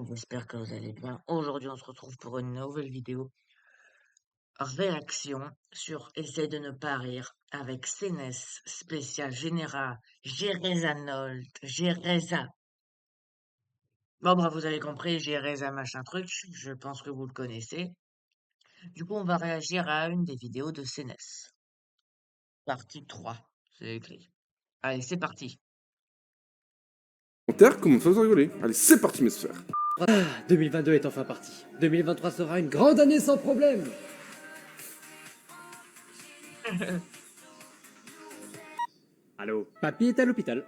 j'espère que vous allez bien. Aujourd'hui, on se retrouve pour une nouvelle vidéo réaction sur Essaie de ne pas rire avec CNES spécial Général Gérézanold, Géréza. Bon, bref, vous avez compris, Géréza machin truc, je pense que vous le connaissez. Du coup, on va réagir à une des vidéos de CNES. Partie 3, c'est écrit. Allez, c'est parti. Comment ça vous rigoler? Allez, c'est parti mes sphères. 2022 est enfin parti. 2023 sera une grande année sans problème. Allô, papy est à l'hôpital.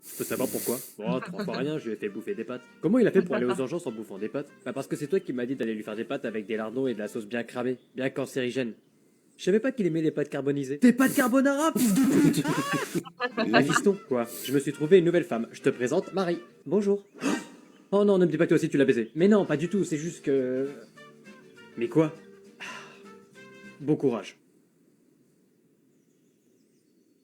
Faut savoir pourquoi. Bon, 3 fois rien, je lui ai fait bouffer des pâtes. Comment il a fait pour aller aux urgences en bouffant des pâtes? Bah parce que c'est toi qui m'as dit d'aller lui faire des pâtes avec des lardons et de la sauce bien cramée, bien cancérigène. Je savais pas qu'il aimait les pâtes carbonisées. Des pâtes carbonara, fils de pute. Ah, fiston, quoi. Je me suis trouvé une nouvelle femme. Je te présente Marie. Bonjour. Oh non, ne me dis pas que toi aussi tu l'as baisé. Mais non, pas du tout, c'est juste que... Mais quoi? Bon courage.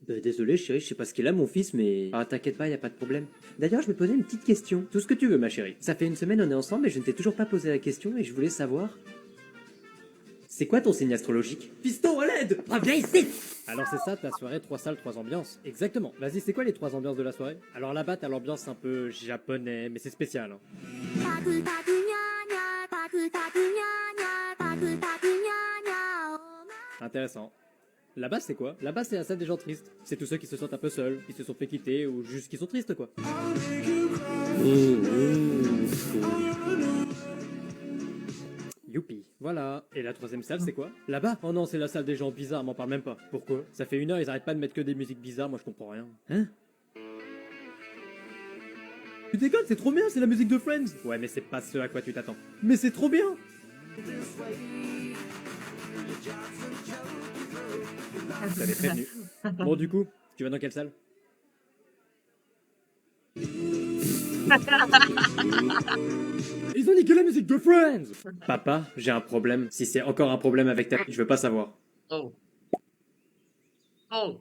Désolé chérie, je sais pas ce qu'il a mon fils, mais... Ah t'inquiète pas, y a pas de problème. D'ailleurs, je me posais une petite question. Tout ce que tu veux ma chérie. Ça fait une semaine on est ensemble et je ne t'ai toujours pas posé la question et je voulais savoir... C'est quoi ton signe astrologique? Fiston, à l'aide! Ah viens ici! Alors c'est ça, ta soirée 3 salles, 3 ambiances. Exactement. Vas-y, c'est quoi les 3 ambiances de la soirée? Alors là-bas, t'as l'ambiance un peu japonais, mais c'est spécial. Hein. Intéressant. Là-bas, c'est quoi? Là-bas, c'est la salle des gens tristes. C'est tous ceux qui se sentent un peu seuls, qui se sont fait quitter ou juste qui sont tristes, quoi. Youpi, voilà. Et la 3e salle, c'est quoi? Là-bas? Oh non, c'est la salle des gens bizarres, m'en parle même pas. Pourquoi? Ça fait 1 heure, ils arrêtent pas de mettre que des musiques bizarres, moi je comprends rien. Hein? Tu déconnes, c'est trop bien, c'est la musique de Friends! Ouais, mais c'est pas ce à quoi tu t'attends. Mais c'est trop bien! Je t'avais prévenu. Bon, du coup, tu vas dans quelle salle? Ils ont niqué la musique de Friends! Papa, j'ai un problème. Si c'est encore un problème avec ta... Je veux pas savoir. Oh. Oh.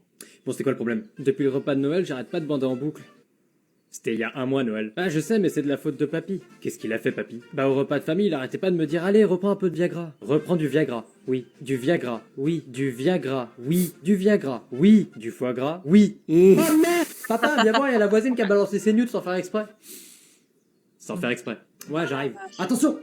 Bon, c'était quoi le problème? Depuis le repas de Noël, j'arrête pas de bander en boucle. C'était il y a 1 mois, Noël. Ah, je sais, mais c'est de la faute de papy. Qu'est-ce qu'il a fait, papy? Bah, au repas de famille, il arrêtait pas de me dire, allez, reprends un peu de Viagra. Reprends du Viagra. Oui. Du Viagra. Oui. Du Viagra. Oui. Du Viagra. Oui. Du foie gras. Oui. Oh merde! Papa, viens voir, il y a la voisine qui a balancé ses nudes sans faire exprès. Sans faire exprès. Ouais, j'arrive. Attention!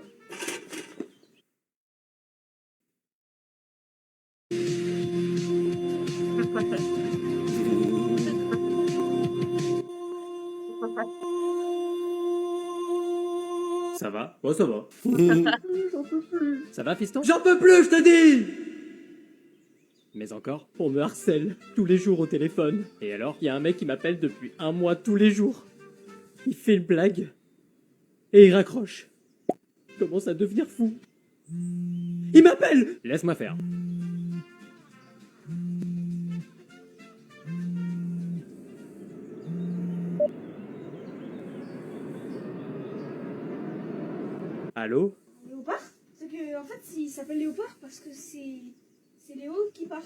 Ça va? Ouais, ça va. J'en peux plus. Ça va, fiston? J'en peux plus, je te dis! Mais encore, on me harcèle tous les jours au téléphone. Et alors, il y a un mec qui m'appelle depuis 1 mois tous les jours. Il fait une blague. Et il raccroche. Il commence à devenir fou. Il m'appelle! Laisse-moi faire. Allô? Léopard? C'est que, en fait, il s'appelle Léopard parce que c'est Léo qui part.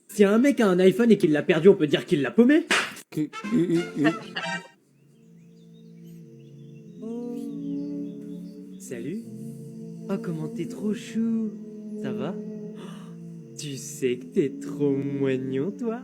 Si un mec a un iPhone et qu'il l'a perdu, on peut dire qu'il l'a paumé? Salut. Oh, comment t'es trop chou. Ça va? Tu sais que t'es trop moignon, toi?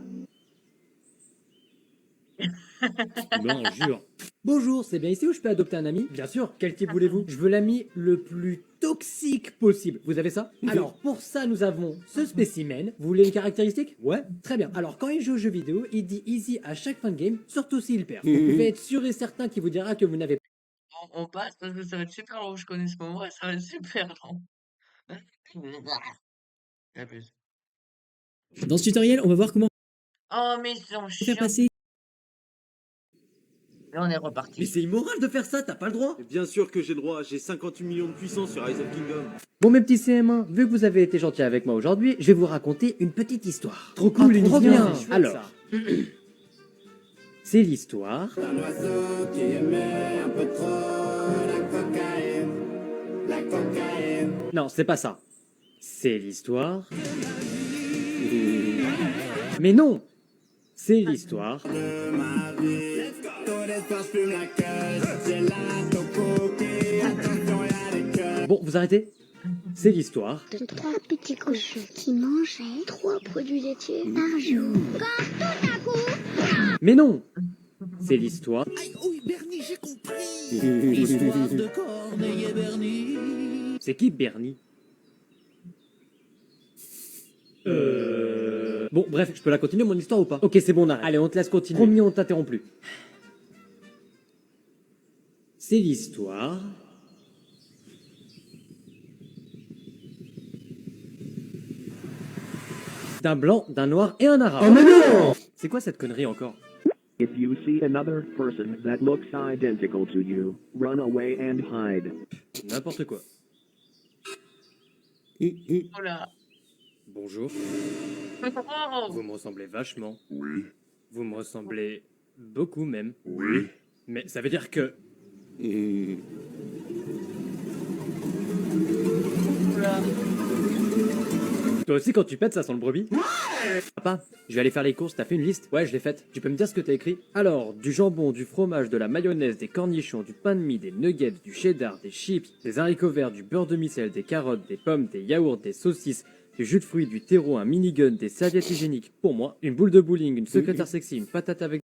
Non, jure. Bonjour, c'est bien ici où je peux adopter un ami? Bien sûr, quel type voulez-vous? Je veux l'ami le plus toxique possible. Vous avez ça? Alors, pour ça, nous avons ce spécimen. Vous voulez une caractéristique? Ouais, très bien. Alors, quand il joue aux jeux vidéo, il dit easy à chaque fin de game, surtout s'il perd. Vous pouvez être sûr et certain qu'il vous dira que vous n'avez On passe parce que ça va être super long. Je connais ce moment et ça va être super long. J'abuse. Dans ce tutoriel, on va voir comment Oh, mais ils sont faire chiants. passer. Là, on est Mais reparti. c'est immoral de faire ça, t'as pas le droit. Bien sûr que j'ai le droit, j'ai 58 millions de puissance sur Rise of Kingdom. Bon mes petits CM1, vu que vous avez été gentils avec moi aujourd'hui, je vais vous raconter une petite histoire. Trop cool, une trop histoire, bien. c'est chouette, Alors, c'est l'histoire Un oiseau qui aimait un peu trop la cocaïne. La cocaïne. Non, c'est pas ça. C'est l'histoire Mais non! C'est l'histoire de ma vie. Ton espace plume la caisse. J'ai la tocoquille. Attention, y'a des queues. Bon, vous arrêtez? C'est l'histoire de 3 petits cochons qui mangeaient 3 produits laitiers par jour. Quand tout à coup, Mais non! C'est l'histoire Oui, Bernie, j'ai compris. L'histoire de Corneille et Bernie. C'est qui Bernie? Bon, bref, je peux la continuer mon histoire ou pas? Ok, c'est bon, on arrête. Allez, on te laisse continuer. Promis, on t'interrompt plus. C'est l'histoire d'un blanc, d'un noir et un arabe. Oh mais non! C'est quoi cette connerie encore? If you see another person that looks identical to you, run away and hide. N'importe quoi. Oh là. Bonjour. Oh. Vous me ressemblez vachement. Oui. Vous me ressemblez beaucoup même. Oui. Mais ça veut dire que... Oh là. Toi aussi quand tu pètes ça sent le brebis? Papa, je vais aller faire les courses, t'as fait une liste? Ouais, je l'ai faite. Tu peux me dire ce que t'as écrit? Alors, du jambon, du fromage, de la mayonnaise, des cornichons, du pain de mie, des nuggets, du cheddar, des chips, des haricots verts, du beurre de micelle, des carottes, des pommes, des yaourts, des saucisses, du jus de fruits, du terreau, un minigun, des serviettes hygiéniques pour moi, une boule de bowling, une secrétaire sexy, une patate avec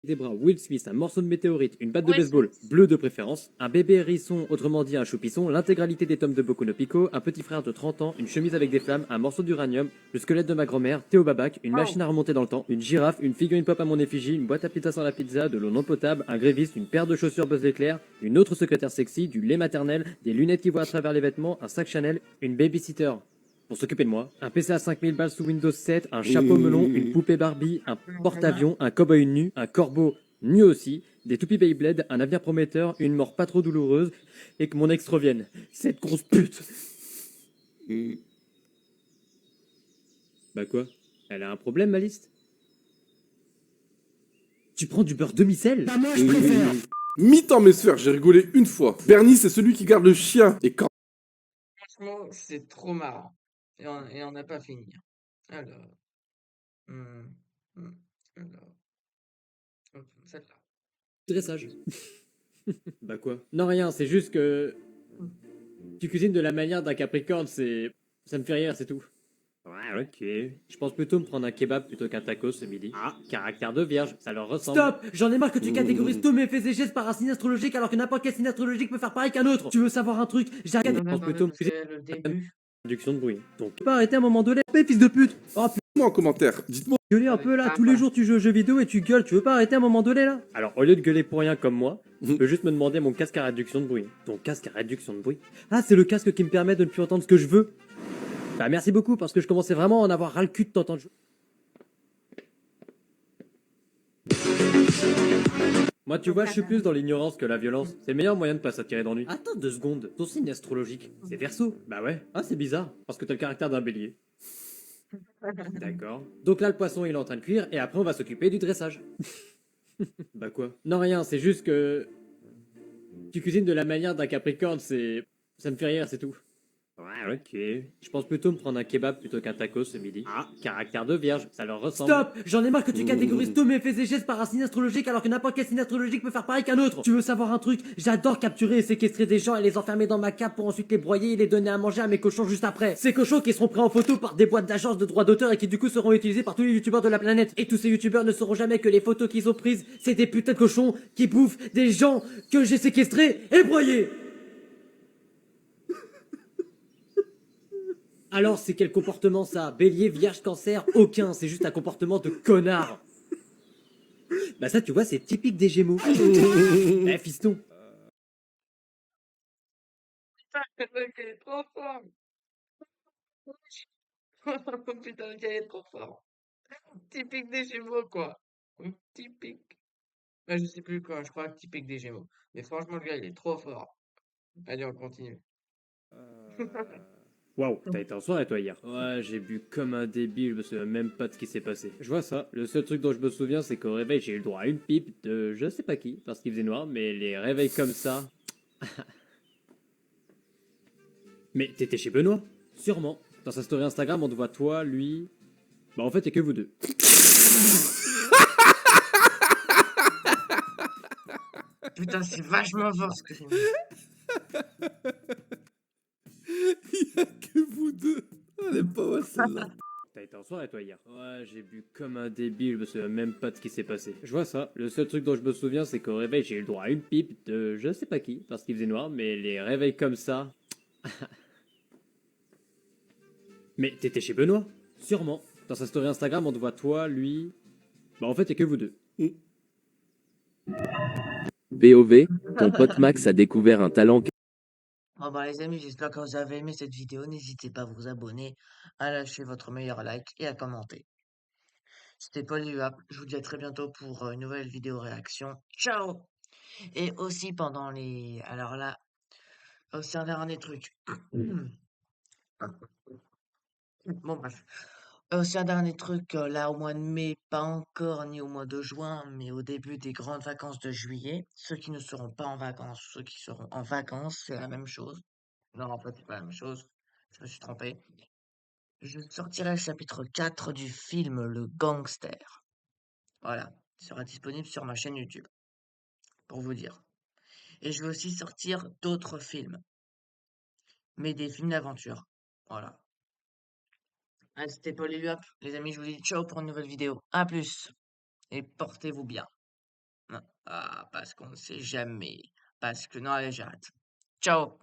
des bras, Will Smith, un morceau de météorite, une batte de Will baseball, bleue de préférence, un bébé hérisson, autrement dit un choupisson, l'intégralité des tomes de Boku no Pico, un petit frère de 30 ans, une chemise avec des flammes, un morceau d'uranium, le squelette de ma grand-mère, Théo Babac, une machine à remonter dans le temps, une girafe, une figurine pop à mon effigie, une boîte à pizza sans la pizza, de l'eau non potable, un gréviste, une paire de chaussures Buzz l'éclair, une autre secrétaire sexy, du lait maternel, des lunettes qui voient à travers les vêtements, un sac Chanel, une babysitter pour s'occuper de moi, un PC à 5000 balles sous Windows 7, un chapeau melon, une poupée Barbie, un porte-avions, un cow-boy nu, un corbeau nu aussi, des toupies Beyblade, un avenir prometteur, une mort pas trop douloureuse, et que mon ex revienne. Cette grosse pute. Bah quoi? Elle a un problème, ma liste? Tu prends du beurre demi-sel? Bah, moi, je préfère. Mi-temps, mes sphères, j'ai rigolé une fois. Bernie, c'est celui qui garde le chien. Et quand... Franchement, c'est trop marrant. Et on n'a pas fini. Alors. Alors. Celle-là. Dressage. Bah quoi? Non, rien, c'est juste que... Tu cuisines de la manière d'un capricorne, c'est... Ça me fait rire, c'est tout. Ouais, ok. Je pense plutôt me prendre un kebab plutôt qu'un taco ce midi. Ah, caractère de vierge, ça leur ressemble. Stop! J'en ai marre que tu catégorises tous mes faits et gestes par un signe astrologique alors que n'importe quel signe astrologique peut faire pareil qu'un autre. Tu veux savoir un truc? J'arrête. Je pense plutôt me cuisiner le début. réduction de bruit. Donc, pas arrêter à un moment donné. Mais fils de pute! Oh putain! Dites-moi en commentaire, dites-moi. Gueuler un peu là, tous les jours tu joues aux jeux vidéo et tu gueules, tu veux pas arrêter à un moment donné là? Alors au lieu de gueuler pour rien comme moi, tu peux juste me demander mon casque à réduction de bruit. Ton casque à réduction de bruit? Ah, c'est le casque qui me permet de ne plus entendre ce que je veux? Bah merci beaucoup parce que je commençais vraiment à en avoir ras le cul de t'entendre jouer. Moi tu vois, je suis plus dans l'ignorance que la violence. C'est le meilleur moyen de pas s'attirer d'ennui. Attends 2 secondes, ton signe astrologique, c'est Verseau? Bah ouais. Ah c'est bizarre, parce que t'as le caractère d'un bélier. D'accord. Donc là, le poisson, il est en train de cuire, et après, on va s'occuper du dressage. Bah quoi? Non, rien, c'est juste que... Tu cuisines de la manière d'un capricorne, c'est... Ça me fait rire, c'est tout. Ouais, ok. Je pense plutôt me prendre un kebab plutôt qu'un taco ce midi. Ah, caractère de vierge, ça leur ressemble. Stop! J'en ai marre que tu catégorises tous mes faits et gestes par un signe astrologique alors que n'importe quel signe astrologique peut faire pareil qu'un autre. Tu veux savoir un truc? J'adore capturer et séquestrer des gens et les enfermer dans ma cave pour ensuite les broyer et les donner à manger à mes cochons juste après. Ces cochons qui seront pris en photo par des boîtes d'agences de droits d'auteur et qui du coup seront utilisés par tous les youtubeurs de la planète. Et tous ces youtubeurs ne sauront jamais que les photos qu'ils ont prises, c'est des putains de cochons qui bouffent des gens que j'ai séquestrés et broyés. Alors, c'est quel comportement ça? Bélier, vierge, cancer? Aucun, c'est juste un comportement de connard. Bah ça, tu vois, c'est typique des Gémeaux. Eh, fiston. Putain, quel est trop fort. Putain, quel est trop fort. Typique des Gémeaux, quoi. Typique. Bah, je sais plus quoi, je crois que typique des Gémeaux. Mais franchement, le gars, il est trop fort. Allez, on continue. Waouh, t'as été en soirée toi hier? Ouais, j'ai bu comme un débile, je me souviens même pas de ce qui s'est passé. Je vois ça. Le seul truc dont je me souviens, c'est qu'au réveil, j'ai eu le droit à une pipe de je sais pas qui, parce qu'il faisait noir, mais les réveils comme ça. Mais t'étais chez Benoît? Sûrement. Dans sa story Instagram, on te voit toi, lui... Bah en fait, y'a que vous deux. Putain, c'est vachement fort ce que j'ai mis. Il y a que vous deux. Elle est pas mal celle-là. T'as été en soirée toi hier? Ouais, j'ai bu comme un débile, je me souviens même pas de ce qui s'est passé. Je vois ça, le seul truc dont je me souviens c'est qu'au réveil j'ai eu le droit à une pipe de je sais pas qui, parce qu'il faisait noir, mais les réveils comme ça... Mais t'étais chez Benoît? Sûrement. Dans sa story Instagram on te voit toi, lui... Bah en fait y'a que vous deux. POV, ton pote Max a découvert un talent. Bon bah les amis, j'espère que vous avez aimé cette vidéo. N'hésitez pas à vous abonner, à lâcher votre meilleur like et à commenter. C'était Paul Luap. Je vous dis à très bientôt pour une nouvelle vidéo réaction. Ciao! Et aussi pendant les... Alors là, aussi un dernier truc. Bon bref. Aussi un dernier truc, là au mois de mai, pas encore ni au mois de juin, mais au début des grandes vacances de juillet. Ceux qui ne seront pas en vacances, ceux qui seront en vacances, c'est la même chose. Non, en fait, c'est pas la même chose. Je me suis trompé. Je sortirai le chapitre 4 du film Le Gangster. Voilà, il sera disponible sur ma chaîne YouTube, pour vous dire. Et je vais aussi sortir d'autres films, mais des films d'aventure. Voilà. Ah, c'était Paul et Luap. Les amis, je vous dis ciao pour une nouvelle vidéo. À plus. Et portez-vous bien. Ah, parce qu'on ne sait jamais. Parce que non, allez, j'arrête. Ciao.